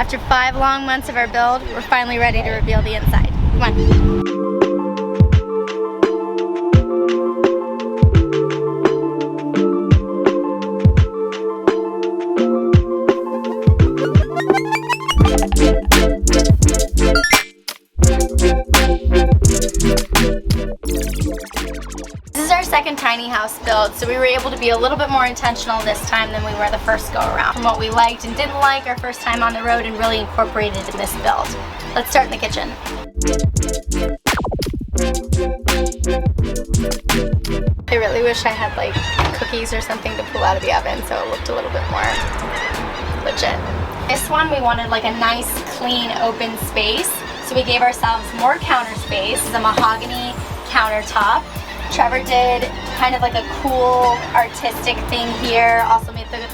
After 5 long months of our build, we're finally ready to reveal the inside. Come on. This is our second tiny house build, so we were able to be a little bit more intentional this time than we were the first go around. From what we liked and didn't like our first time on the road and really incorporated in this build. Let's start in the kitchen. I really wish I had like cookies or something to pull out of the oven so it looked a little bit more legit. This one we wanted like a nice, clean, open space, so we gave ourselves more counter space. This is a mahogany countertop. Trevor did kind of like a cool artistic thing here. Also made the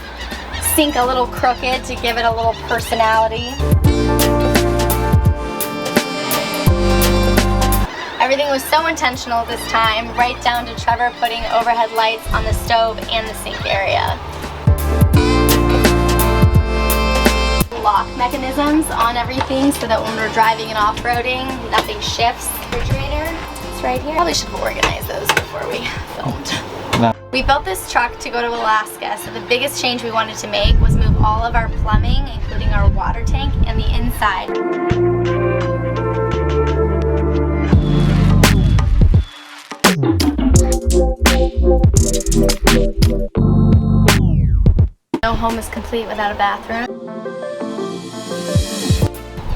sink a little crooked to give it a little personality. Everything was so intentional this time, right down to Trevor putting overhead lights on the stove and the sink area. Lock mechanisms on everything so that when we're driving and off-roading, nothing shifts. Refrigerator. Right here. Probably should have organized those before we filmed. No. We built this truck to go to Alaska, so the biggest change we wanted to make was move all of our plumbing, including our water tank and the inside. No home is complete without a bathroom.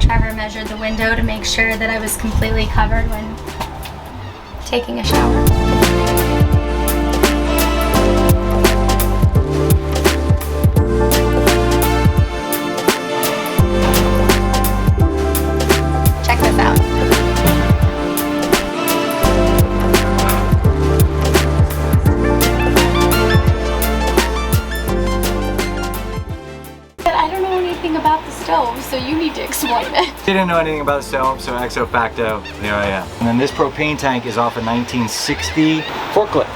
Trevor measured the window to make sure that I was completely covered when taking a shower. Check this out. I don't know anything about the stove, so you need to explain it. Didn't know anything about the stove, so exo facto, there I am. And then this propane tank is off a 1960 forklift.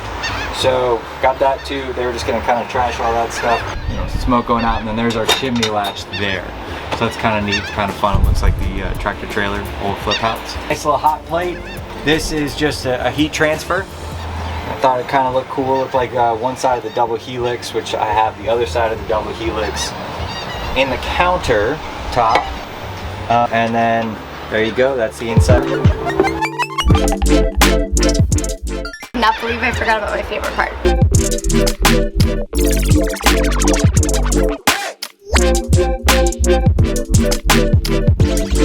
So got that too. They were just gonna kind of trash all that stuff. You know, smoke going out, and then there's our chimney latch there. So that's kind of neat, it's kind of fun. It looks like the tractor trailer, old flip house. Nice little hot plate. This is just a heat transfer. I thought it kind of looked cool. It looked like one side of the double helix, which I have the other side of the double helix in the counter top. And then there you go, that's the inside. Not believe I forgot about my favorite part.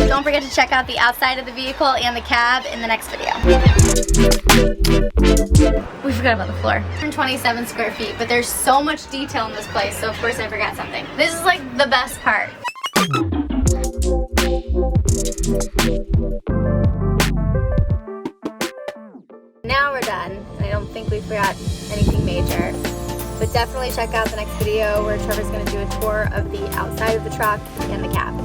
Don't forget to check out the outside of the vehicle and the cab in the next video. We forgot about the floor. 127 square feet, but there's so much detail in this place, so of course I forgot something. This is like the best part. Now we're done. I don't think we forgot anything major. But definitely check out the next video where Trevor's going to do a tour of the outside of the truck and the cab.